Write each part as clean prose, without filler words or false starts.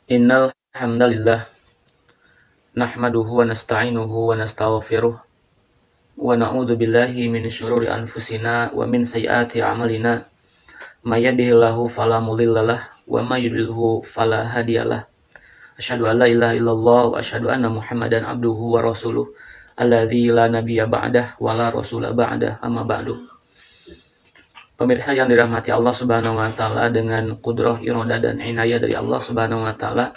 Innal hamdalillah nahmaduhu wa nasta'inuhu wa nastaghfiruh wa na'udzu billahi min syururi anfusina wa min sayyiati a'malina may yahdihillahu fala mudhillalah wa may yudlilhu fala hadiyalah. Asyhadu an la ilaha illallah wa asyhadu anna Muhammadan abduhu wa rasuluh alladzi la nabiyya ba'dah wa la rasula ba'dah, amma ba'du. Pemirsa yang dirahmati Allah Subhanahu wa taala, dengan qudrah, iradah dan inayah dari Allah Subhanahu wa taala,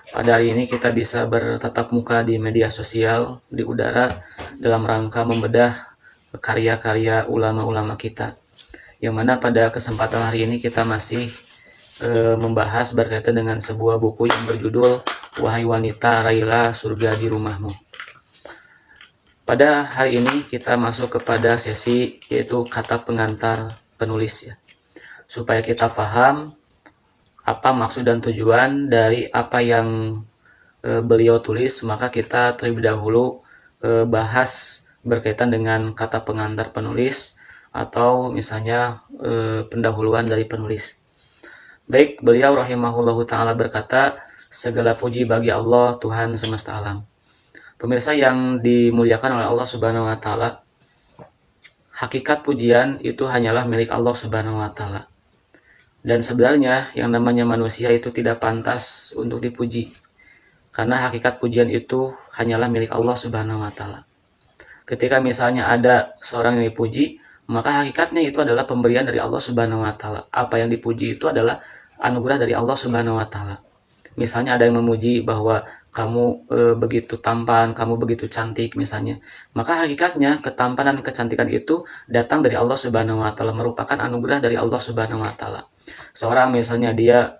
pada hari ini kita bisa bertatap muka di media sosial, di udara, dalam rangka membedah karya-karya ulama-ulama kita. Yang mana pada kesempatan hari ini kita masih membahas berkaitan dengan sebuah buku yang berjudul Wahai Wanita, Raihlah Surga di Rumahmu. Pada hari ini kita masuk kepada sesi yaitu kata pengantar penulis ya. Supaya kita paham apa maksud dan tujuan dari apa yang beliau tulis, maka kita terlebih dahulu bahas berkaitan dengan kata pengantar penulis atau misalnya pendahuluan dari penulis. Baik, beliau rahimahullahu ta'ala berkata, segala puji bagi Allah, Tuhan semesta alam. Pemirsa yang dimuliakan oleh Allah Subhanahu wa ta'ala, hakikat pujian itu hanyalah milik Allah Subhanahu wa ta'ala. Dan sebenarnya yang namanya manusia itu tidak pantas untuk dipuji, karena hakikat pujian itu hanyalah milik Allah Subhanahu wa ta'ala. Ketika misalnya ada seorang yang dipuji, maka hakikatnya itu adalah pemberian dari Allah Subhanahu wa ta'ala. Apa yang dipuji itu adalah anugerah dari Allah Subhanahu wa ta'ala. Misalnya ada yang memuji bahwa kamu begitu tampan, kamu begitu cantik misalnya, maka hakikatnya ketampanan dan kecantikan itu datang dari Allah Subhanahu wa ta'ala, merupakan anugerah dari Allah Subhanahu wa ta'ala. Seorang misalnya dia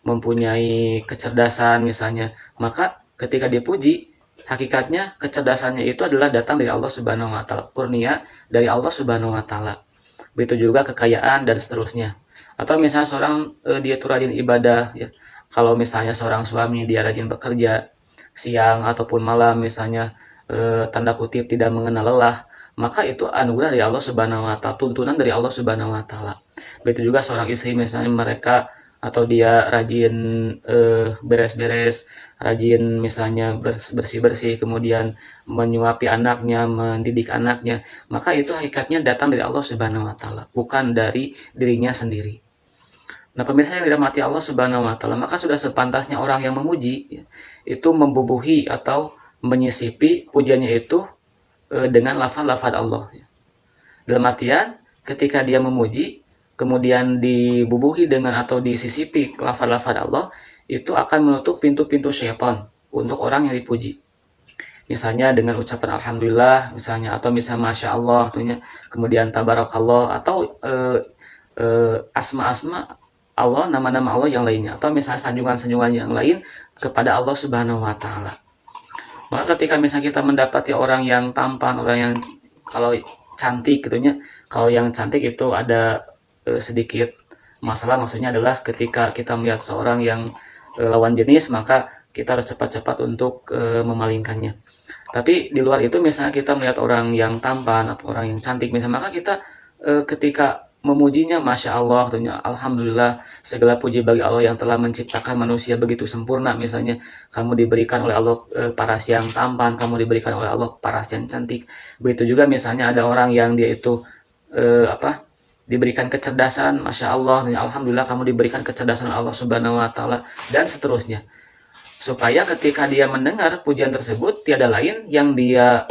mempunyai kecerdasan misalnya, maka ketika dipuji, hakikatnya kecerdasannya itu adalah datang dari Allah Subhanahu wa ta'ala, kurnia dari Allah Subhanahu wa ta'ala. Begitu juga kekayaan dan seterusnya. Atau misalnya seorang dia tuh rajin ibadah ya. Kalau misalnya seorang suami dia rajin bekerja siang ataupun malam misalnya, tanda kutip tidak mengenal lelah, maka itu anugerah dari Allah Subhanahu wa ta'ala, tuntunan dari Allah Subhanahu wa ta'ala. Begitu juga seorang istri misalnya mereka atau dia rajin beres-beres, rajin misalnya bersih-bersih, kemudian menyuapi anaknya, mendidik anaknya, maka itu hakikatnya datang dari Allah Subhanahu wa ta'ala, bukan dari dirinya sendiri. Nah, pemirsa yang dirahmati Allah Subhanahu wa ta'ala, maka sudah sepantasnya orang yang memuji ya, itu membubuhi atau menyisipi pujiannya itu dengan lafaz-lafaz Allah ya. Dalam artian ketika dia memuji kemudian dibubuhi dengan atau disisipi lafaz-lafaz Allah, itu akan menutup pintu-pintu syaitan untuk orang yang dipuji. Misalnya dengan ucapan alhamdulillah misalnya, atau misalnya masya Allah tentunya, kemudian tabarakallah, atau asma-asma Allah, nama-nama Allah yang lainnya, atau misalnya sanjungan-sanjungan yang lain kepada Allah Subhanahu wa ta'ala. Maka ketika misalnya kita mendapati orang yang tampan, orang yang kalau cantik gitunya, kalau yang cantik itu ada sedikit masalah, maksudnya adalah ketika kita melihat seorang yang lawan jenis, maka kita harus cepat-cepat untuk memalingkannya. Tapi di luar itu misalnya kita melihat orang yang tampan atau orang yang cantik misalnya, maka kita ketika memujinya masya Allah, alhamdulillah, segala puji bagi Allah yang telah menciptakan manusia begitu sempurna. Misalnya kamu diberikan oleh Allah paras yang tampan, kamu diberikan oleh Allah paras yang cantik. Begitu juga misalnya ada orang yang dia itu diberikan kecerdasan, masya Allah, alhamdulillah, kamu diberikan kecerdasan Allah Subhanahu wa ta'ala, dan seterusnya. Supaya ketika dia mendengar pujian tersebut, tiada lain yang dia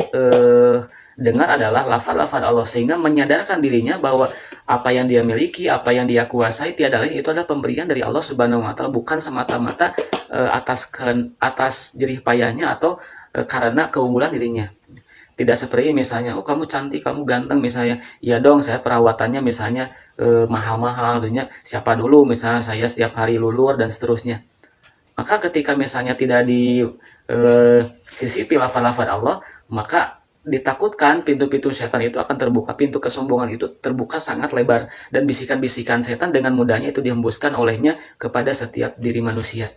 dengar adalah lafaz-lafaz Allah, sehingga menyadarkan dirinya bahwa apa yang dia miliki, apa yang dia kuasai, tiada lain itu adalah pemberian dari Allah Subhanahu wa ta'ala, bukan semata-mata atas jerih payahnya atau karena keunggulan dirinya. Tidak seperti misalnya, oh kamu cantik, kamu ganteng misalnya, ya dong saya perawatannya misalnya mahal-mahal, tentunya siapa dulu misalnya saya setiap hari lulur dan seterusnya. Maka ketika misalnya tidak di sisipi lafaz-lafaz Allah, maka ditakutkan pintu-pintu setan itu akan terbuka, pintu kesombongan itu terbuka sangat lebar, dan bisikan-bisikan setan dengan mudahnya itu dihembuskan olehnya kepada setiap diri manusia.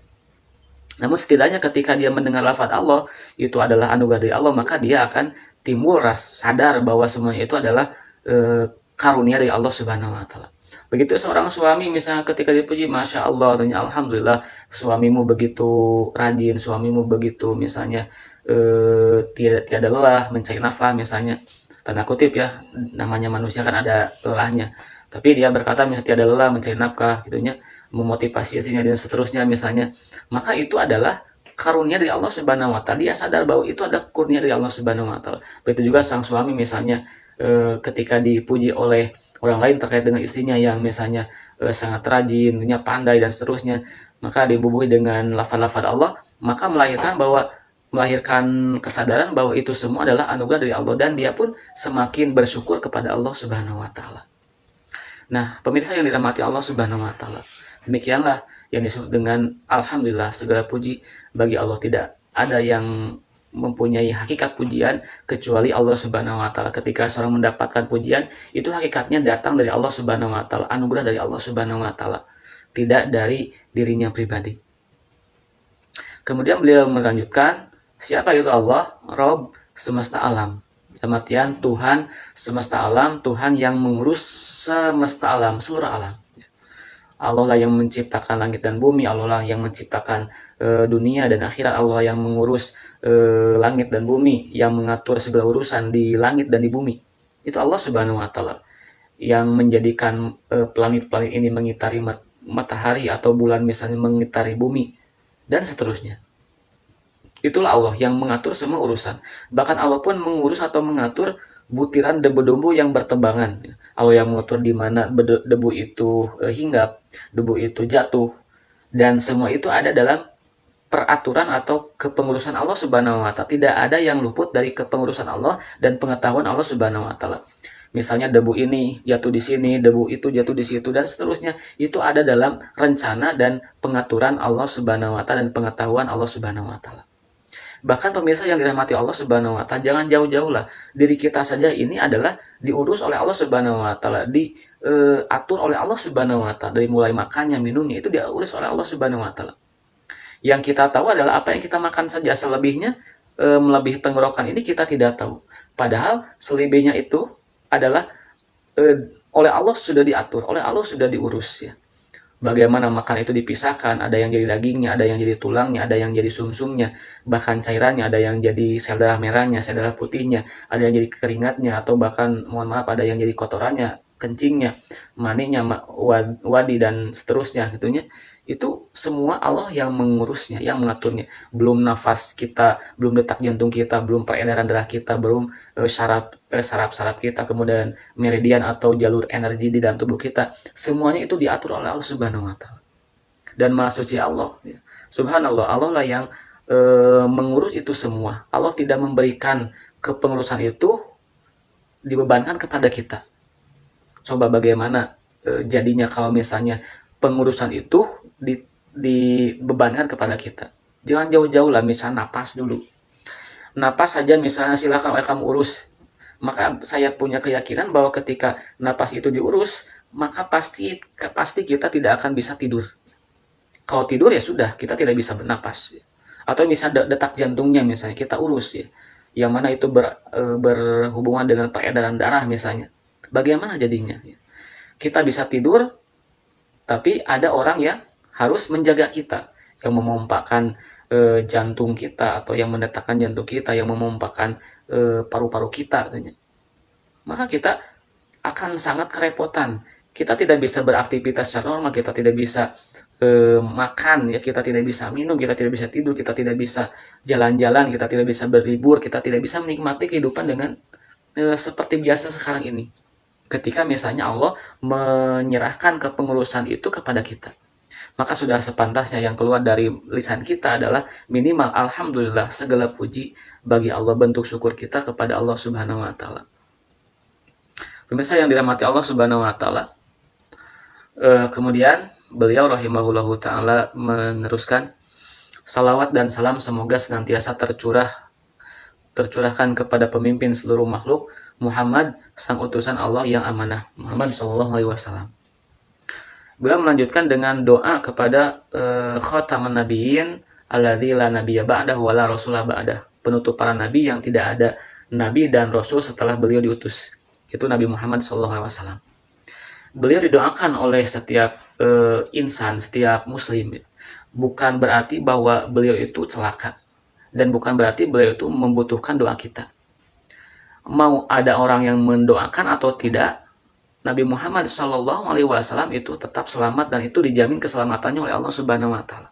Namun setidaknya ketika dia mendengar lafaz Allah itu adalah anugerah dari Allah, maka dia akan timbul rasa sadar bahwa semuanya itu adalah karunia dari Allah Subhanahu wa ta'ala. Begitu seorang suami misalnya ketika dipuji, Masya Allah, artinya Alhamdulillah, suamimu begitu rajin, suamimu begitu misalnya tiada lelah mencari nafkah misalnya, tanda kutip ya, namanya manusia kan ada lelahnya. Tapi dia berkata misalnya tiada lelah mencari nafkah, gitunya, memotivasi istrinya dan seterusnya misalnya, maka itu adalah karunia dari Allah Subhanahu wa taala. Dia sadar bahwa itu ada kurnia dari Allah Subhanahu wa taala. Begitu juga sang suami misalnya ketika dipuji oleh orang lain terkait dengan istrinya yang misalnya sangat rajin, pandai dan seterusnya, maka dibubuhi dengan lafaz-lafaz Allah, maka melahirkan kesadaran bahwa itu semua adalah anugerah dari Allah dan dia pun semakin bersyukur kepada Allah Subhanahu wa taala. Nah, pemirsa yang dirahmati Allah Subhanahu wa taala, demikianlah yang disebut dengan alhamdulillah, segala puji bagi Allah. Tidak ada yang mempunyai hakikat pujian kecuali Allah Subhanahu wa taala. Ketika seorang mendapatkan pujian, itu hakikatnya datang dari Allah Subhanahu wa taala, anugerah dari Allah Subhanahu wa taala, tidak dari dirinya pribadi. Kemudian beliau melanjutkan, siapa itu Allah? Rabb semesta alam. Artian Tuhan semesta alam, Tuhan yang mengurus semesta alam, seluruh alam. Allah lah yang menciptakan langit dan bumi, Allah lah yang menciptakan dunia dan akhirat, Allah yang mengurus langit dan bumi, yang mengatur segala urusan di langit dan di bumi. Itu Allah Subhanahu wa taala yang menjadikan planet-planet ini mengitari matahari atau bulan misalnya mengitari bumi dan seterusnya. Itulah Allah yang mengatur semua urusan. Bahkan Allah pun mengurus atau mengatur butiran debu-debu yang bertebangan. Allah yang mengatur di mana debu itu hinggap, debu itu jatuh, dan semua itu ada dalam peraturan atau kepengurusan Allah Subhanahu wa taala. Tidak ada yang luput dari kepengurusan Allah dan pengetahuan Allah Subhanahu wa taala. Misalnya debu ini jatuh di sini, debu itu jatuh di situ dan seterusnya. Itu ada dalam rencana dan pengaturan Allah Subhanahu wa taala dan pengetahuan Allah Subhanahu wa taala. Bahkan pemirsa yang dirahmati Allah Subhanahu wa taala, jangan jauh-jauh lah. Diri kita saja ini adalah diurus oleh Allah Subhanahu wa taala, diatur oleh Allah Subhanahu wa taala, dari mulai makannya, minumnya itu diurus oleh Allah Subhanahu wa taala. Yang kita tahu adalah apa yang kita makan saja, selebihnya melebihi tenggorokan ini kita tidak tahu. Padahal selebihnya itu adalah oleh Allah sudah diatur, oleh Allah sudah diurus ya. Bagaimana makan itu dipisahkan, ada yang jadi dagingnya, ada yang jadi tulangnya, ada yang jadi sumsumnya, bahkan cairannya, ada yang jadi sel darah merahnya, sel darah putihnya, ada yang jadi keringatnya, atau bahkan mohon maaf ada yang jadi kotorannya, kencingnya, maninya, wadi dan seterusnya gitunya. Itu semua Allah yang mengurusnya, yang mengaturnya. Belum nafas kita, belum detak jantung kita, belum peredaran darah kita, belum saraf-saraf kita, kemudian meridian atau jalur energi di dalam tubuh kita. Semuanya itu diatur oleh Allah Subhanahu wa taala. Dan Maha Suci Allah, ya. Subhanallah, Allah lah yang mengurus itu semua. Allah tidak memberikan kepengurusan itu dibebankan kepada kita. Coba bagaimana jadinya kalau misalnya pengurusan itu dibebankan kepada kita. Jangan jauh-jauh lah, misalnya napas dulu. Napas saja misalnya silakan kamu urus. Maka saya punya keyakinan bahwa ketika napas itu diurus, maka pasti kita tidak akan bisa tidur. Kalau tidur ya sudah, kita tidak bisa bernapas. Atau misalnya detak jantungnya misalnya kita urus ya. Yang mana itu berhubungan dengan peredaran darah misalnya. Bagaimana jadinya? Kita bisa tidur, tapi ada orang yang harus menjaga kita, yang memompakan jantung kita, atau yang mendetakkan jantung kita, yang memompakan paru-paru kita. Maka kita akan sangat kerepotan. Kita tidak bisa beraktivitas secara normal, kita tidak bisa makan, ya, kita tidak bisa minum, kita tidak bisa tidur, kita tidak bisa jalan-jalan, kita tidak bisa berlibur, kita tidak bisa menikmati kehidupan dengan seperti biasa sekarang ini. Ketika misalnya Allah menyerahkan kepengurusan itu kepada kita, maka sudah sepantasnya yang keluar dari lisan kita adalah minimal alhamdulillah, segala puji bagi Allah, bentuk syukur kita kepada Allah Subhanahu wa taala. Pemirsa yang dirahmati Allah Subhanahu wa taala, kemudian beliau rahimahullahu taala meneruskan, salawat dan salam semoga senantiasa tercurahkan kepada pemimpin seluruh makhluk, Muhammad, sang utusan Allah yang amanah, Muhammad sallallahu alaihi wasallam. Beliau melanjutkan dengan doa kepada khataman nabiyyin alladzi la nabiyya ba'dahu wa la rasulah ba'dah, penutup para nabi yang tidak ada nabi dan rasul setelah beliau diutus, itu Nabi Muhammad sallallahu alaihi wasallam. beliau didoakan oleh setiap insan, setiap muslim. Bukan berarti bahwa beliau itu celaka, dan bukan berarti beliau itu membutuhkan doa kita. Mau ada orang yang mendoakan atau tidak, Nabi Muhammad SAW itu tetap selamat, dan itu dijamin keselamatannya oleh Allah Subhanahu Wa Taala.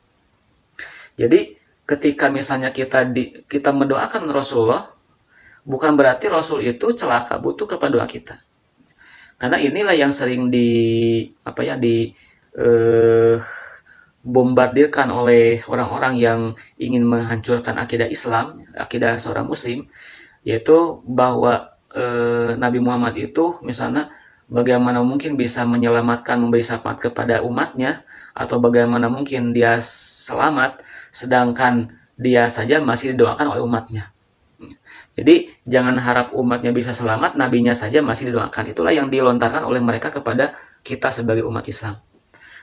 Jadi ketika misalnya kita mendoakan Rasulullah, bukan berarti Rasul itu celaka butuh kepada doa kita. Karena inilah yang sering bombardirkan oleh orang-orang yang ingin menghancurkan akidah Islam, akidah seorang muslim, yaitu bahwa Nabi Muhammad itu misalnya bagaimana mungkin bisa menyelamatkan, memberi syafaat kepada umatnya, atau bagaimana mungkin dia selamat sedangkan dia saja masih didoakan oleh umatnya. Jadi jangan harap umatnya bisa selamat, nabinya saja masih didoakan. Itulah yang dilontarkan oleh mereka kepada kita sebagai umat Islam.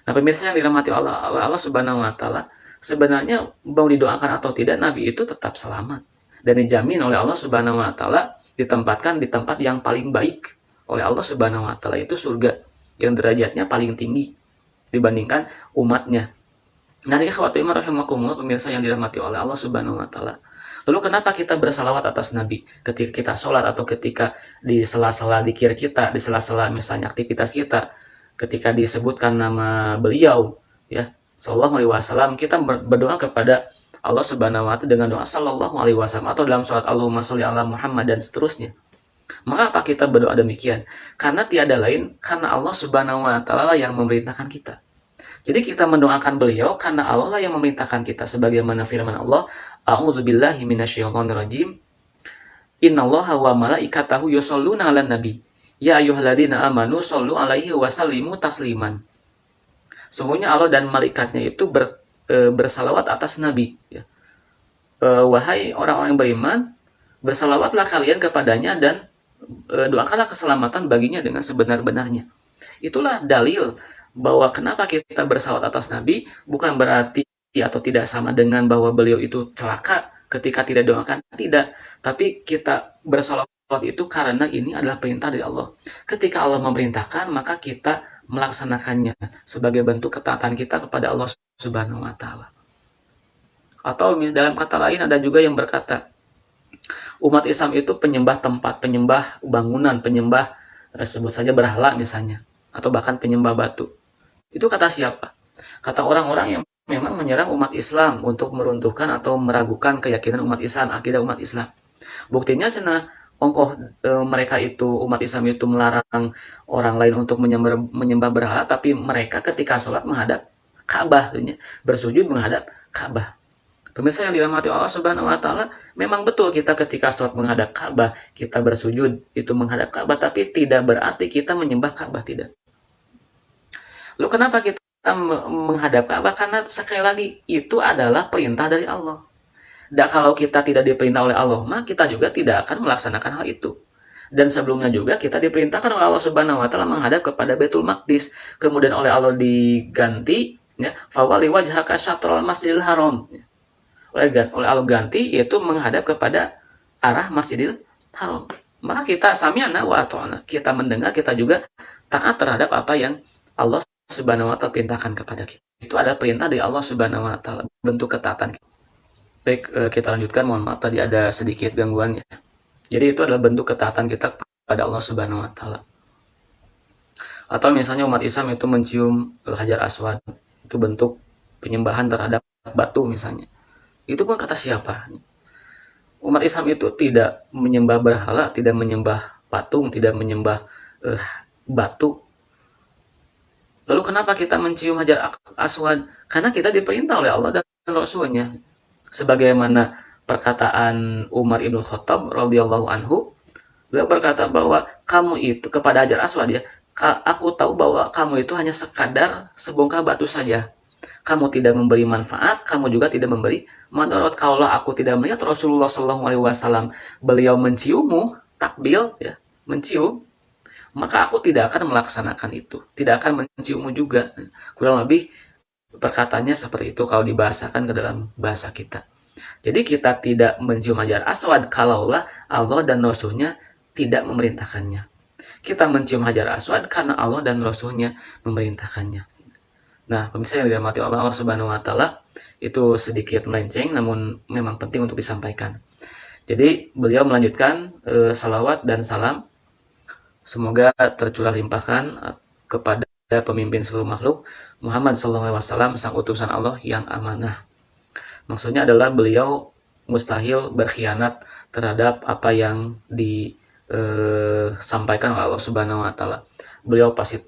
Nah, pemirsa yang dirahmati Allah Subhanahu Wa Taala, sebenarnya mau didoakan atau tidak, nabi itu tetap selamat dan dijamin oleh Allah Subhanahu Wa Taala ditempatkan di tempat yang paling baik oleh Allah Subhanahu Wa Taala, itu surga yang derajatnya paling tinggi dibandingkan umatnya. Nah, ikhwati rahimakumullah, pemirsa yang dirahmati oleh Allah Subhanahu Wa Taala. Lalu kenapa kita bersalawat atas Nabi ketika kita sholat, atau ketika di sela-sela dzikir kita, di sela-sela misalnya aktivitas kita, ketika disebutkan nama beliau, ya, Sallallahu Alaihi Wasallam, kita berdoa kepada Allah Subhanahu Wa Taala dengan doa Sallallahu Alaihi Wasallam, atau dalam sholat Allahumma sholli ala Muhammad dan seterusnya. Mengapa kita berdoa demikian? Karena tiada lain, karena Allah Subhanahu Wa Taala yang memerintahkan kita. Jadi kita mendoakan beliau karena Allah lah yang memerintahkan kita, sebagaimana firman Allah, A'udzubillahi minasyaitonirrajim. Innallaha wa malaikatahu yusholluna 'alan nabi. Ya ayyuhalladzina amanu shollu 'alaihi wa sallimu tasliman. Sungguhnya Allah dan malaikatnya itu bersalawat atas nabi, ya. Wahai orang-orang yang beriman, bersalawatlah kalian kepadanya dan doakanlah keselamatan baginya dengan sebenar-benarnya. Itulah dalil bahwa kenapa kita bersalawat atas Nabi, bukan berarti atau tidak sama dengan bahwa beliau itu celaka ketika tidak doakan, tidak. Tapi kita bersalawat itu karena ini adalah perintah dari Allah. Ketika Allah memerintahkan, maka kita melaksanakannya sebagai bentuk ketaatan kita kepada Allah Subhanahu Wa Taala. Atau dalam kata lain ada juga yang berkata, umat Islam itu penyembah tempat, penyembah bangunan, penyembah sebut saja berhala misalnya, atau bahkan penyembah batu. Itu kata siapa? Kata orang-orang yang memang menyerang umat Islam untuk meruntuhkan atau meragukan keyakinan umat Islam, akidah umat Islam. Buktinya cenah mereka itu, umat Islam itu melarang orang lain untuk menyembah berhala, tapi mereka ketika sholat menghadap Ka'bah, bersujud menghadap Ka'bah. Pemirsa yang dirahmati Allah Subhanahu Wa Taala, memang betul kita ketika sholat menghadap Ka'bah, kita bersujud itu menghadap Ka'bah, tapi tidak berarti kita menyembah Ka'bah, tidak. Lalu kenapa kita menghadap Ka'bah? Karena sekali lagi itu adalah perintah dari Allah. Dan kalau kita tidak diperintah oleh Allah, maka kita juga tidak akan melaksanakan hal itu. Dan sebelumnya juga kita diperintahkan oleh Allah Subhanahu Wa Taala menghadap kepada Baitul Maqdis, kemudian oleh Allah diganti, ya, fawali wajhaka syatrul Masjidil Haram. Oleh Allah ganti, yaitu menghadap kepada arah Masjidil Haram. Maka kita sami'na wa ata'na, kita mendengar, kita juga taat terhadap apa yang Allah Subhanahu Wa Taala perintahkan kepada kita. Itu adalah perintah dari Allah Subhanahu Wa Taala, bentuk ketaatan. Baik, kita lanjutkan. Mohon maaf tadi ada sedikit gangguan, ya. Jadi itu adalah bentuk ketaatan kita kepada Allah Subhanahu Wa Taala. Atau misalnya umat Islam itu mencium Hajar Aswad, itu bentuk penyembahan terhadap batu misalnya. Itu pun kata siapa? Umat Islam itu tidak menyembah berhala, tidak menyembah patung, tidak menyembah batu. Lalu kenapa kita mencium Hajar Aswad? Karena kita diperintah oleh Allah dan Rasulnya. Sebagaimana perkataan Umar ibn Khattab radhiyallahu anhu, beliau berkata bahwa kamu itu kepada Hajar Aswad, ya, aku tahu bahwa kamu itu hanya sekadar sebongkah batu saja. Kamu tidak memberi manfaat, kamu juga tidak memberi madarat. Kalau aku tidak melihat Rasulullah SAW beliau menciummu, takbil, ya, mencium, maka aku tidak akan melaksanakan itu, tidak akan menciummu juga. Kurang lebih perkataannya seperti itu kalau dibahasakan ke dalam bahasa kita. Jadi kita tidak mencium Hajar Aswad kalaulah Allah dan Rasulnya tidak memerintahkannya. Kita mencium Hajar Aswad karena Allah dan Rasulnya memerintahkannya. Nah, pemirsa yang dirahmati Allah Subhanahu wa taala, itu sedikit melenceng namun memang penting untuk disampaikan. Jadi beliau melanjutkan salawat dan salam semoga tercurah limpahkan kepada pemimpin seluruh makhluk Muhammad SAW, sang utusan Allah yang amanah. Maksudnya adalah beliau mustahil berkhianat terhadap apa yang disampaikan oleh Allah Subhanahu wa taala. Beliau pasti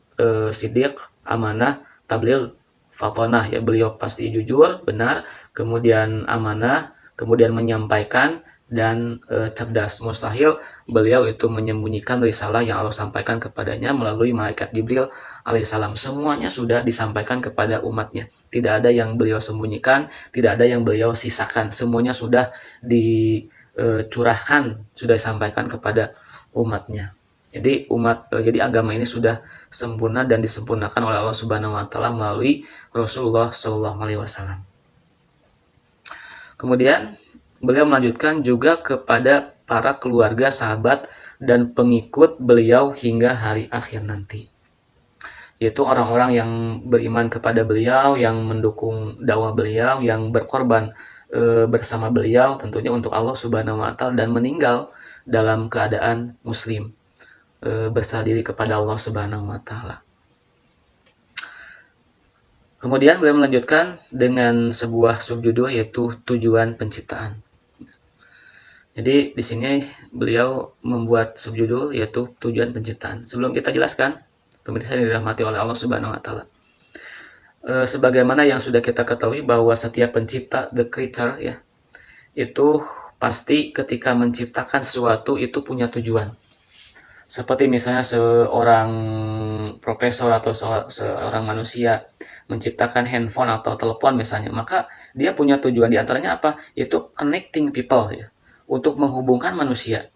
siddiq, amanah, tabligh, fatonah, ya, beliau pasti jujur, benar, kemudian amanah, kemudian menyampaikan, dan cerdas. Mustahil beliau itu menyembunyikan risalah yang Allah sampaikan kepadanya melalui malaikat Jibril alaihissalam. Semuanya sudah disampaikan kepada umatnya. Tidak ada yang beliau sembunyikan, tidak ada yang beliau sisakan. Semuanya sudah dicurahkan, sudah disampaikan kepada umatnya. Jadi jadi agama ini sudah sempurna dan disempurnakan oleh Allah Subhanahu wa taala melalui Rasulullah Shallallahu alaihi wasallam. Kemudian beliau melanjutkan juga kepada para keluarga, sahabat, dan pengikut beliau hingga hari akhir nanti. Yaitu orang-orang yang beriman kepada beliau, yang mendukung dakwah beliau, yang berkorban bersama beliau tentunya untuk Allah Subhanahu wa taala dan meninggal dalam keadaan muslim, berserah diri kepada Allah Subhanahu wa taala. Kemudian beliau melanjutkan dengan sebuah subjudul yaitu tujuan penciptaan. Jadi di sini beliau membuat subjudul yaitu tujuan penciptaan. Sebelum kita jelaskan, pemirsa yang dirahmati oleh Allah Subhanahu wa taala. Sebagaimana yang sudah kita ketahui bahwa setiap pencipta, the creator, ya, itu pasti ketika menciptakan sesuatu itu punya tujuan. Seperti misalnya seorang profesor atau seorang manusia menciptakan handphone atau telepon misalnya, maka dia punya tujuan, di antaranya apa? Yaitu connecting people, ya, untuk menghubungkan manusia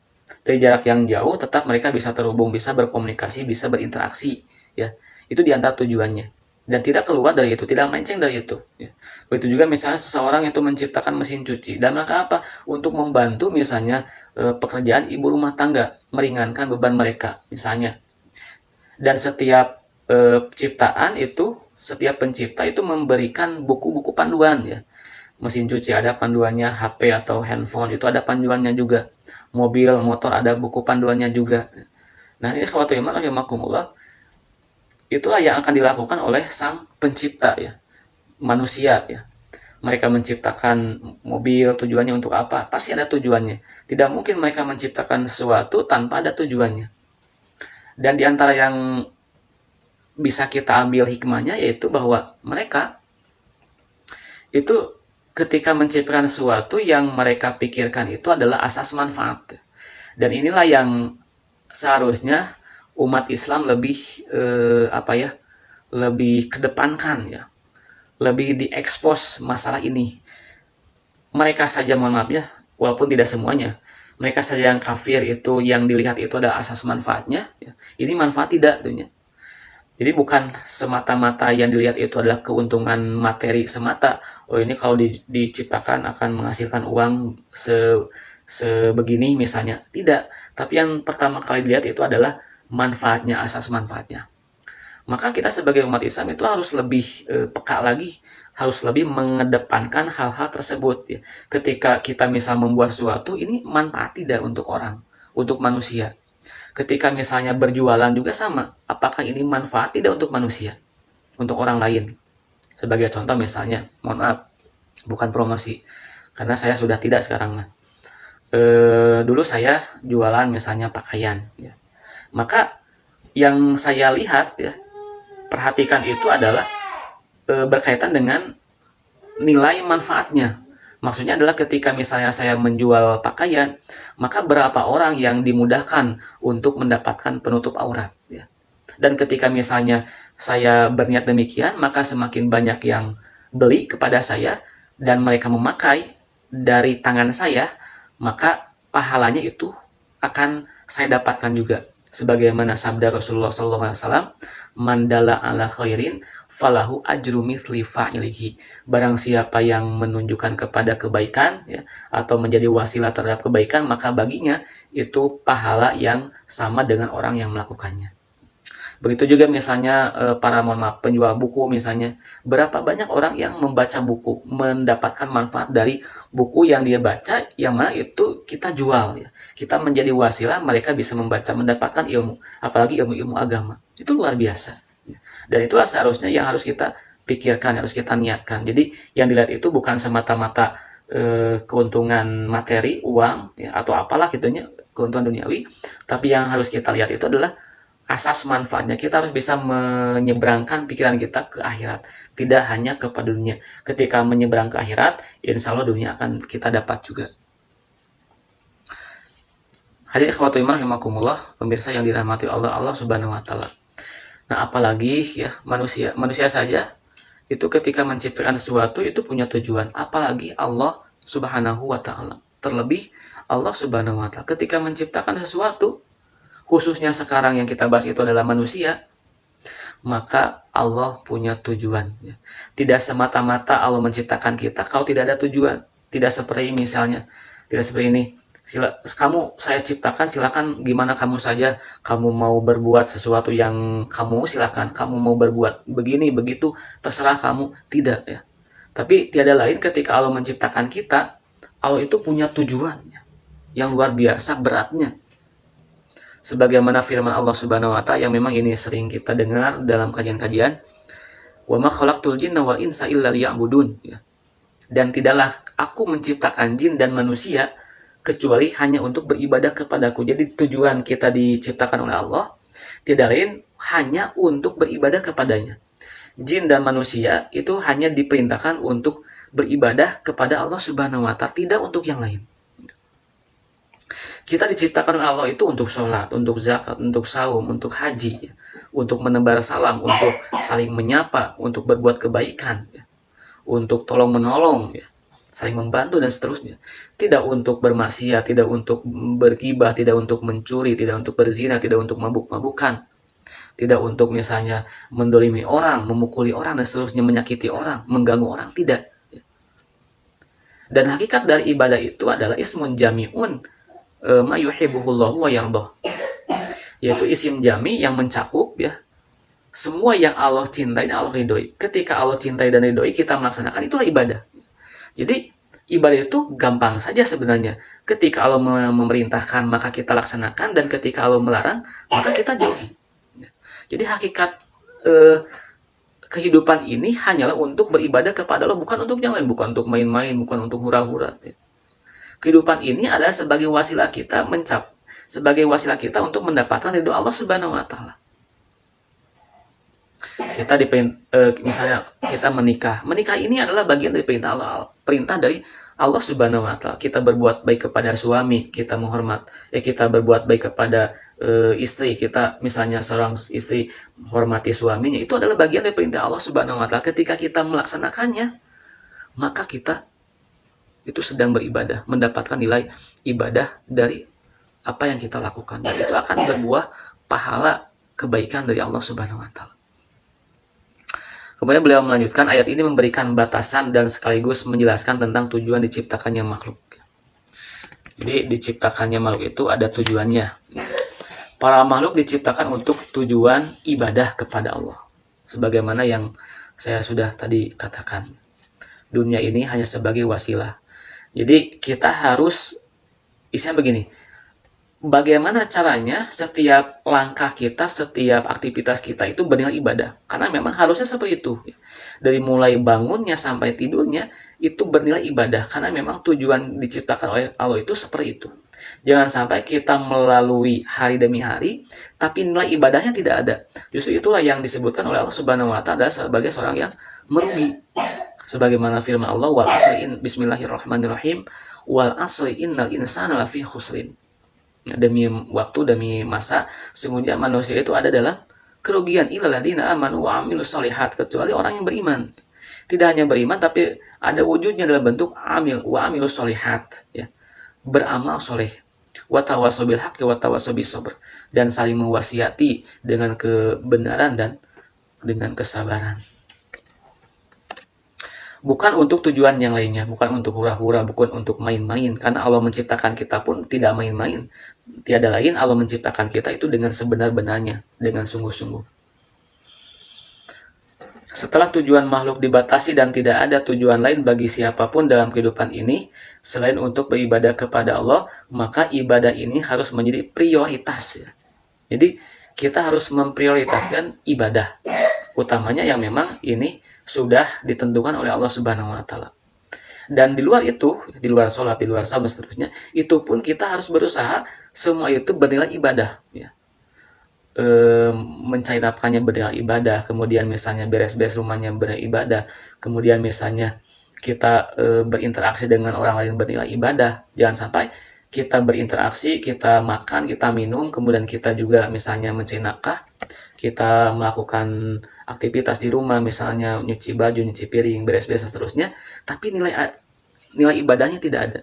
dari jarak yang jauh, tetap mereka bisa terhubung, bisa berkomunikasi, bisa berinteraksi, ya. Itu di antara tujuannya, dan tidak keluar dari itu, tidak melenceng dari itu, ya. Begitu juga misalnya seseorang itu menciptakan mesin cuci, dan maka apa? Untuk membantu misalnya pekerjaan ibu rumah tangga, meringankan beban mereka misalnya. Dan setiap ciptaan itu, setiap pencipta itu memberikan buku-buku panduan, ya. Mesin cuci ada panduannya, HP atau handphone itu ada panduannya juga, mobil, motor ada buku panduannya juga. Nah, ini khawatir iman rahimakumullah, itulah yang akan dilakukan oleh sang pencipta, ya, manusia, ya. Mereka menciptakan mobil, tujuannya untuk apa? Pasti ada tujuannya. Tidak mungkin mereka menciptakan sesuatu tanpa ada tujuannya. Dan diantara yang bisa kita ambil hikmahnya yaitu bahwa mereka itu ketika menciptakan sesuatu yang mereka pikirkan itu adalah asas manfaat. Dan inilah yang seharusnya umat Islam lebih lebih kedepankan, ya. Lebih diekspos masalah ini. Mereka saja, mohon maaf ya, walaupun tidak semuanya, mereka saja yang kafir itu yang dilihat itu adalah asas manfaatnya, ya. Ini manfaat tidak tentunya. Jadi bukan semata-mata yang dilihat itu adalah keuntungan materi semata. Oh, ini kalau diciptakan akan menghasilkan uang sebegini misalnya. Tidak. Tapi yang pertama kali dilihat itu adalah manfaatnya, asas manfaatnya. Maka kita sebagai umat Islam itu harus lebih peka lagi, harus lebih mengedepankan hal-hal tersebut, ya. Ketika kita misal membuat sesuatu, ini manfaat tidak untuk orang, untuk manusia. Ketika misalnya berjualan juga sama, apakah ini manfaat tidak untuk manusia, untuk orang lain? Sebagai contoh misalnya, mohon maaf, bukan promosi, karena saya sudah tidak sekarang. Dulu saya jualan misalnya pakaian, ya. Maka yang saya lihat, ya, perhatikan itu adalah berkaitan dengan nilai manfaatnya. Maksudnya adalah ketika misalnya saya menjual pakaian, maka berapa orang yang dimudahkan untuk mendapatkan penutup aurat, ya. Dan ketika misalnya saya berniat demikian, maka semakin banyak yang beli kepada saya dan mereka memakai dari tangan saya, maka pahalanya itu akan saya dapatkan juga. Sebagaimana sabda Rasulullah SAW, mandala ala khairin falahu ajru mithli fa'ilihi. Barang siapa yang menunjukkan kepada kebaikan, ya, atau menjadi wasilah terhadap kebaikan, maka baginya itu pahala yang sama dengan orang yang melakukannya. Begitu juga misalnya para penjual buku misalnya, berapa banyak orang yang membaca buku, mendapatkan manfaat dari buku yang dia baca, yang mana itu kita jual, ya. Kita menjadi wasilah, mereka bisa membaca, mendapatkan ilmu, apalagi ilmu-ilmu agama. Itu luar biasa. Dan itulah seharusnya yang harus kita pikirkan, harus kita niatkan. Jadi yang dilihat itu bukan semata-mata keuntungan materi, uang, ya, atau apalah gitunya, keuntungan duniawi, tapi yang harus kita lihat itu adalah asas manfaatnya. Kita harus bisa menyeberangkan pikiran kita ke akhirat, tidak hanya kepada dunia. Ketika menyeberang ke akhirat, insya Allah dunia akan kita dapat juga. Hadirin ikhwatul iman rahimakumullah, pemirsa yang dirahmati Allah Subhanahu wa taala. Nah, apalagi ya manusia saja itu ketika menciptakan sesuatu itu punya tujuan, apalagi Allah Subhanahu wa taala. Terlebih Allah Subhanahu wa taala ketika menciptakan sesuatu, khususnya sekarang yang kita bahas itu adalah manusia, maka Allah punya tujuan. Tidak semata-mata Allah menciptakan kita kalau tidak ada tujuan. Tidak seperti misalnya, tidak seperti ini. Kamu saya ciptakan, silakan gimana kamu saja. Kamu mau berbuat sesuatu yang kamu silakan. Kamu mau berbuat begini begitu terserah kamu. Tidak, ya. Tapi tiada lain ketika Allah menciptakan kita, Allah itu punya tujuannya yang luar biasa beratnya. Sebagaimana firman Allah Subhanahu wa taala yang memang ini sering kita dengar dalam kajian-kajian, wa ma khalaqtul jinna wal insa illa liya'budun, ya. Dan tidaklah aku menciptakan jin dan manusia kecuali hanya untuk beribadah kepadaku. Jadi tujuan kita diciptakan oleh Allah tidak lain hanya untuk beribadah kepadanya. Jin dan manusia itu hanya diperintahkan untuk beribadah kepada Allah Subhanahu wa taala, tidak untuk yang lain. Kita diciptakan oleh Allah itu untuk sholat, untuk zakat, untuk saum, untuk haji, ya. Untuk menebar salam, untuk saling menyapa, untuk berbuat kebaikan, ya. Untuk tolong menolong, ya. Saling membantu dan seterusnya. Tidak untuk bermaksiat, tidak untuk bergibah, tidak untuk mencuri, tidak untuk berzina, tidak untuk mabuk-mabukan, tidak untuk misalnya mendolimi orang, memukuli orang dan seterusnya, menyakiti orang, mengganggu orang, tidak. Dan hakikat dari ibadah itu adalah ismun jami'un ma yuhibbuhullahu wa yardah, yaitu isim jami yang mencakup, ya, semua yang Allah cintai dan Allah ridhoi. Ketika Allah cintai dan ridhoi, kita melaksanakan, itulah ibadah. Jadi ibadah itu gampang saja sebenarnya. Ketika Allah memerintahkan, maka kita laksanakan, dan ketika Allah melarang, maka kita jauhi. Jadi hakikat kehidupan ini hanyalah untuk beribadah kepada Allah, bukan untuk yang lain, bukan untuk main-main, bukan untuk hura-hura. Kehidupan ini adalah sebagai wasilah kita untuk mendapatkan ridho Allah Subhanahu wa taala. Kita misalnya kita menikah ini adalah bagian dari perintah dari Allah Subhanahu wa taala. Kita berbuat baik kepada suami, kita kita berbuat baik kepada istri kita, misalnya seorang istri menghormati suaminya, itu adalah bagian dari perintah Allah Subhanahu wa taala. Ketika kita melaksanakannya, maka kita itu sedang beribadah, mendapatkan nilai ibadah dari apa yang kita lakukan, dan itu akan berbuah pahala kebaikan dari Allah Subhanahu wa taala. Kemudian beliau melanjutkan, ayat ini memberikan batasan dan sekaligus menjelaskan tentang tujuan diciptakannya makhluk. Jadi diciptakannya makhluk itu ada tujuannya. Para makhluk diciptakan untuk tujuan ibadah kepada Allah. Sebagaimana yang saya sudah tadi katakan, dunia ini hanya sebagai wasilah. Jadi kita harus, isinya begini, bagaimana caranya setiap langkah kita, setiap aktivitas kita itu bernilai ibadah. Karena memang harusnya seperti itu. Dari mulai bangunnya sampai tidurnya itu bernilai ibadah. Karena memang tujuan diciptakan oleh Allah itu seperti itu. Jangan sampai kita melalui hari demi hari, tapi nilai ibadahnya tidak ada. Justru itulah yang disebutkan oleh Allah Subhanahu wa taala sebagai seorang yang merugi. Sebagaimana firman Allah, wal asri bismillahirrahmanirrahim, wal asri innal insana lafi khusrin. Demi waktu, demi masa, sesungguhnya manusia itu ada dalam kerugian, illal ladzina amanu wa amilus sholihat, kecuali orang yang beriman. Tidak hanya beriman, tapi ada wujudnya dalam bentuk amil wa amilus sholihat, ya, beramal soleh. wa tawassaw bil haqqi wa tawassaw bis sabr, dan saling mewasiati dengan kebenaran dan dengan kesabaran. Bukan untuk tujuan yang lainnya, bukan untuk hura-hura, bukan untuk main-main, karena Allah menciptakan kita pun tidak main-main. Tiada lain Allah menciptakan kita itu dengan sebenar-benarnya, dengan sungguh-sungguh. Setelah tujuan makhluk dibatasi dan tidak ada tujuan lain bagi siapapun dalam kehidupan ini selain untuk beribadah kepada Allah, maka ibadah ini harus menjadi prioritas. Jadi kita harus memprioritaskan ibadah utamanya yang memang ini sudah ditentukan oleh Allah Subhanahu wa taala. Dan di luar itu, di luar sholat, di luar salat seterusnya, itu pun kita harus berusaha semua itu bernilai ibadah, ya. Mencari nafkahnya bernilai ibadah, kemudian misalnya beres-beres rumahnya bernilai ibadah, kemudian misalnya kita berinteraksi dengan orang lain bernilai ibadah. Jangan sampai kita berinteraksi, kita makan, kita minum, kemudian kita juga misalnya mencari nafkah, kita melakukan aktivitas di rumah, misalnya nyuci baju, nyuci piring, beres-beres seterusnya, tapi nilai ibadahnya tidak ada.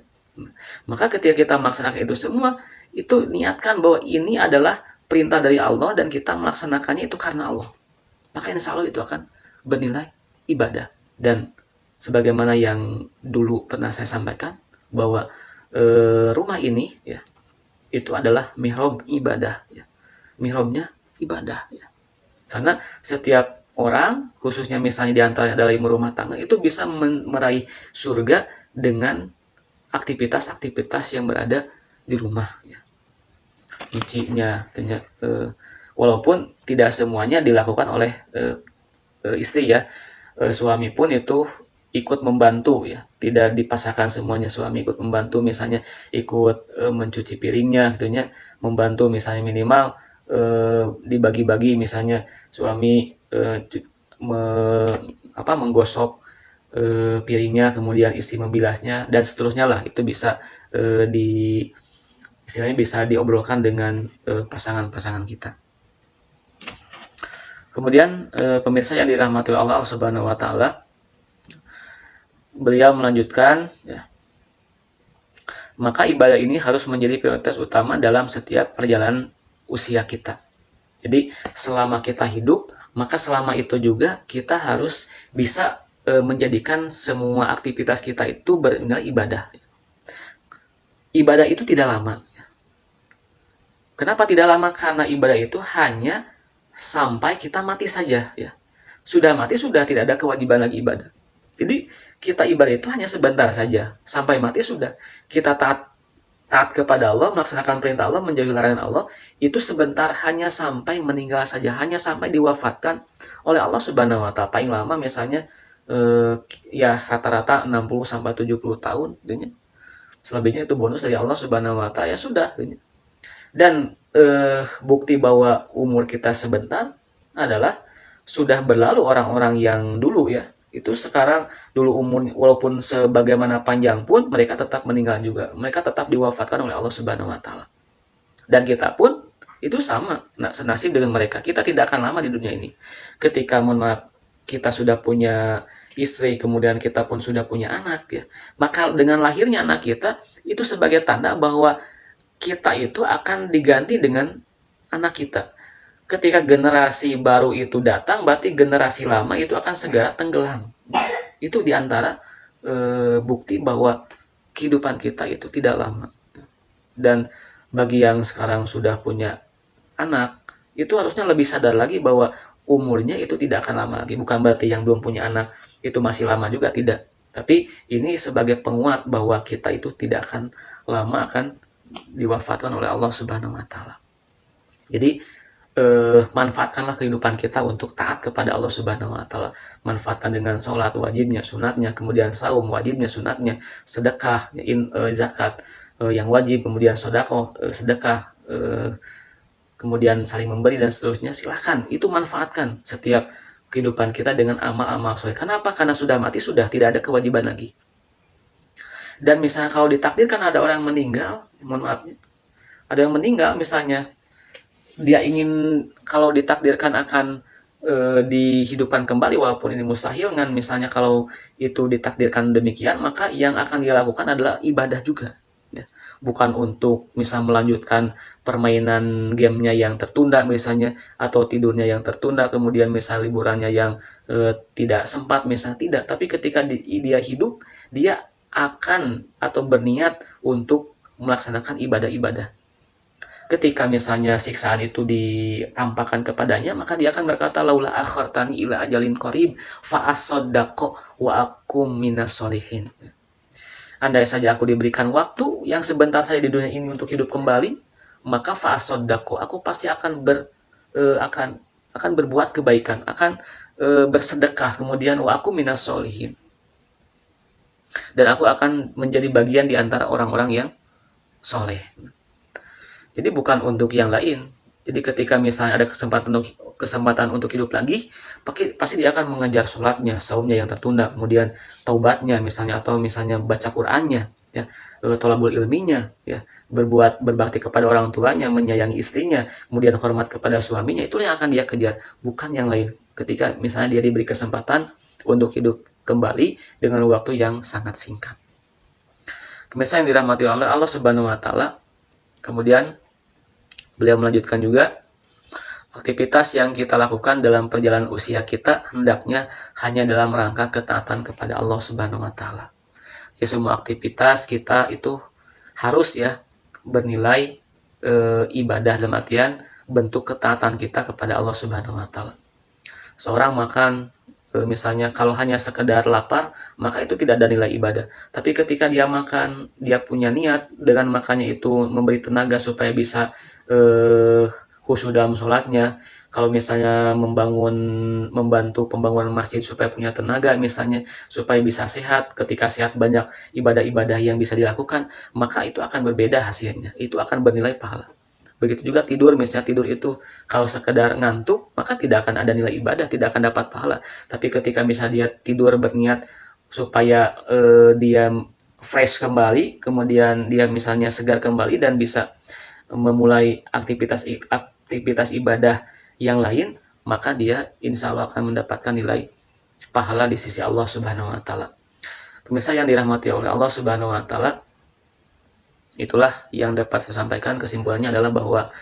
Maka ketika kita melaksanakan itu semua, itu niatkan bahwa ini adalah perintah dari Allah dan kita melaksanakannya itu karena Allah. Maka insya Allah itu akan bernilai ibadah. Dan sebagaimana yang dulu pernah saya sampaikan, bahwa rumah ini ya itu adalah mihrab ibadah, ya. Mihrabnya ibadah, ya. Karena setiap orang, khususnya misalnya di antaranya adalah ibu rumah tangga, itu bisa meraih surga dengan aktivitas-aktivitas yang berada di rumah, ya. Nyucinya, walaupun tidak semuanya dilakukan oleh istri, ya. Suami pun itu ikut membantu, ya, tidak dipasangkan semuanya suami ikut membantu, misalnya ikut mencuci piringnya, gitunya, membantu misalnya minimal dibagi-bagi, misalnya suami menggosok piringnya, kemudian istri membilasnya dan seterusnya lah. Itu bisa istilahnya bisa diobrolkan dengan pasangan-pasangan kita. Kemudian pemirsa yang dirahmati Allah Subhanahu wa taala, beliau melanjutkan, ya, maka ibadah ini harus menjadi prioritas utama dalam setiap perjalanan usia kita. Jadi selama kita hidup, maka selama itu juga kita harus bisa menjadikan semua aktivitas kita itu bernilai ibadah. Ibadah itu tidak lama. Kenapa tidak lama? Karena ibadah itu hanya sampai kita mati saja, ya. Sudah mati, sudah tidak ada kewajiban lagi ibadah. Jadi kita ibadah itu hanya sebentar saja, sampai mati sudah. Kita taat kepada Allah, melaksanakan perintah Allah, menjauhi larangan Allah, itu sebentar, hanya sampai meninggal saja, hanya sampai diwafatkan oleh Allah Subhanahu wa taala. Paling lama misalnya ya rata-rata 60 sampai 70 tahun, gitu. Selebihnya itu bonus dari Allah Subhanahu wa taala, ya sudah, gitu. Dan bukti bahwa umur kita sebentar adalah sudah berlalu orang-orang yang dulu, ya. Itu sekarang dulu umur walaupun sebagaimana panjang pun mereka tetap meninggal juga. Mereka tetap diwafatkan oleh Allah Subhanahu wa taala. Dan kita pun itu sama, senasib dengan mereka. Kita tidak akan lama di dunia ini. Ketika kita sudah punya istri, kemudian kita pun sudah punya anak, ya. Maka dengan lahirnya anak kita itu sebagai tanda bahwa kita itu akan diganti dengan anak kita. Ketika generasi baru itu datang, berarti generasi lama itu akan segera tenggelam. Itu diantara bukti bahwa kehidupan kita itu tidak lama. Dan bagi yang sekarang sudah punya anak, itu harusnya lebih sadar lagi bahwa umurnya itu tidak akan lama lagi. Bukan berarti yang belum punya anak itu masih lama juga, tidak. Tapi ini sebagai penguat bahwa kita itu tidak akan lama akan diwafatkan oleh Allah Subhanahu wa taala. Jadi manfaatkanlah kehidupan kita untuk taat kepada Allah Subhanahu wa taala. Manfaatkan dengan sholat wajibnya, sunatnya, kemudian saum wajibnya, sunatnya, sedekah, zakat yang wajib, kemudian sedekah, kemudian saling memberi dan seterusnya. Silahkan, itu manfaatkan setiap kehidupan kita dengan amal-amal soleh. Kenapa? Karena sudah mati, sudah tidak ada kewajiban lagi. Dan misalnya kalau ditakdirkan ada orang meninggal, mohon maaf, ada yang meninggal misalnya, dia ingin kalau ditakdirkan akan dihidupkan kembali, walaupun ini mustahil kan, misalnya kalau itu ditakdirkan demikian, maka yang akan dia lakukan adalah ibadah juga, ya. bukan untuk misal melanjutkan permainan gamenya yang tertunda misalnya, atau tidurnya yang tertunda, kemudian misal liburannya yang tidak sempat misal, tidak. Tapi ketika dia hidup, dia akan atau berniat untuk melaksanakan ibadah-ibadah. Ketika misalnya siksaan itu ditampakkan kepadanya, maka dia akan berkata, laula akhartani ila ajalin qarib fa asaddaqo wa akum minas solihin. Andai saja aku diberikan waktu yang sebentar saja di dunia ini untuk hidup kembali, maka fa asaddaqo, aku pasti akan berbuat kebaikan, akan bersedekah, kemudian wa akum minas solihin, dan aku akan menjadi bagian di antara orang-orang yang soleh. Jadi bukan untuk yang lain. Jadi ketika misalnya ada kesempatan untuk hidup lagi, pasti dia akan mengejar sholatnya, saumnya yang tertunda, kemudian taubatnya misalnya, atau misalnya baca Qur'annya, ya, thalabul ilminya, ya, berbakti kepada orang tuanya, menyayangi istrinya, kemudian hormat kepada suaminya, itu yang akan dia kejar, bukan yang lain. Ketika misalnya dia diberi kesempatan untuk hidup kembali dengan waktu yang sangat singkat. Pemirsa yang dirahmati Allah Subhanahu wa taala, kemudian beliau melanjutkan juga, aktivitas yang kita lakukan dalam perjalanan usia kita hendaknya hanya dalam rangka ketaatan kepada Allah Subhanahu wa taala. Ya, semua aktivitas kita itu harus ya bernilai ibadah, dalam artian bentuk ketaatan kita kepada Allah Subhanahu wa taala. Seorang makan misalnya kalau hanya sekedar lapar, maka itu tidak ada nilai ibadah. Tapi ketika dia makan, dia punya niat dengan makannya itu memberi tenaga supaya bisa khusyuk dalam sholatnya. Kalau misalnya membantu pembangunan masjid supaya punya tenaga misalnya, supaya bisa sehat, ketika sehat banyak ibadah-ibadah yang bisa dilakukan, maka itu akan berbeda hasilnya, itu akan bernilai pahala. Begitu juga tidur, misalnya tidur itu kalau sekedar ngantuk, maka tidak akan ada nilai ibadah, tidak akan dapat pahala. Tapi ketika misalnya dia tidur berniat supaya dia fresh kembali, kemudian dia misalnya segar kembali dan bisa memulai aktivitas ibadah yang lain, maka dia insya Allah akan mendapatkan nilai pahala di sisi Allah Subhanahu wa taala. Pemirsa yang dirahmati oleh Allah Subhanahu wa taala, itulah yang dapat saya sampaikan. Kesimpulannya adalah bahwa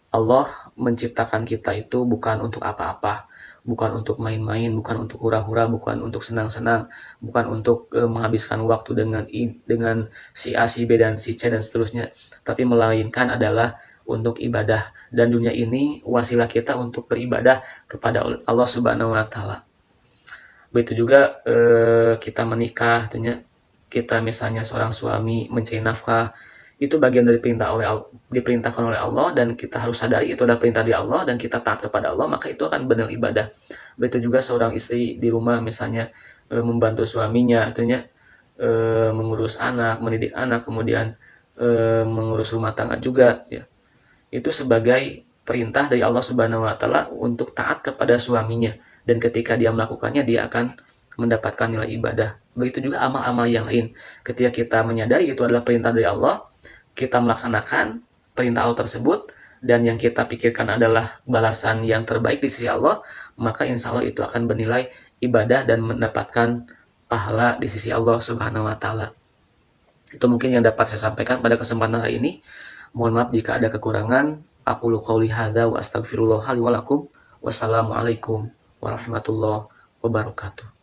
Allah menciptakan kita itu bukan untuk apa-apa, bukan untuk main-main, bukan untuk hura-hura, bukan untuk senang-senang, bukan untuk menghabiskan waktu dengan si A, si B, dan si C, dan seterusnya, tapi melainkan adalah untuk ibadah. Dan dunia ini wasilah kita untuk beribadah kepada Allah Subhanahu wa taala. Begitu juga kita menikah, kita misalnya seorang suami mencari nafkah, itu bagian dari diperintahkan oleh Allah, dan kita harus sadari itu adalah perintah dari Allah dan kita taat kepada Allah, maka itu akan benar ibadah. Begitu juga seorang istri di rumah misalnya membantu suaminya, mengurus anak, mendidik anak, kemudian mengurus rumah tangga juga, ya. Itu sebagai perintah dari Allah Subhanahu wa taala untuk taat kepada suaminya, dan ketika dia melakukannya dia akan mendapatkan nilai ibadah. Begitu juga amal-amal yang lain. Ketika kita menyadari itu adalah perintah dari Allah, kita melaksanakan perintah Allah tersebut, dan yang kita pikirkan adalah balasan yang terbaik di sisi Allah, maka insya Allah itu akan bernilai ibadah dan mendapatkan pahala di sisi Allah Subhanahu wa taala. Itu mungkin yang dapat saya sampaikan pada kesempatan hari ini. Mohon maaf jika ada kekurangan. Aqulu qouli hadza wa astaghfirullah li wa lakum. Wassalamualaikum warahmatullahi wabarakatuh.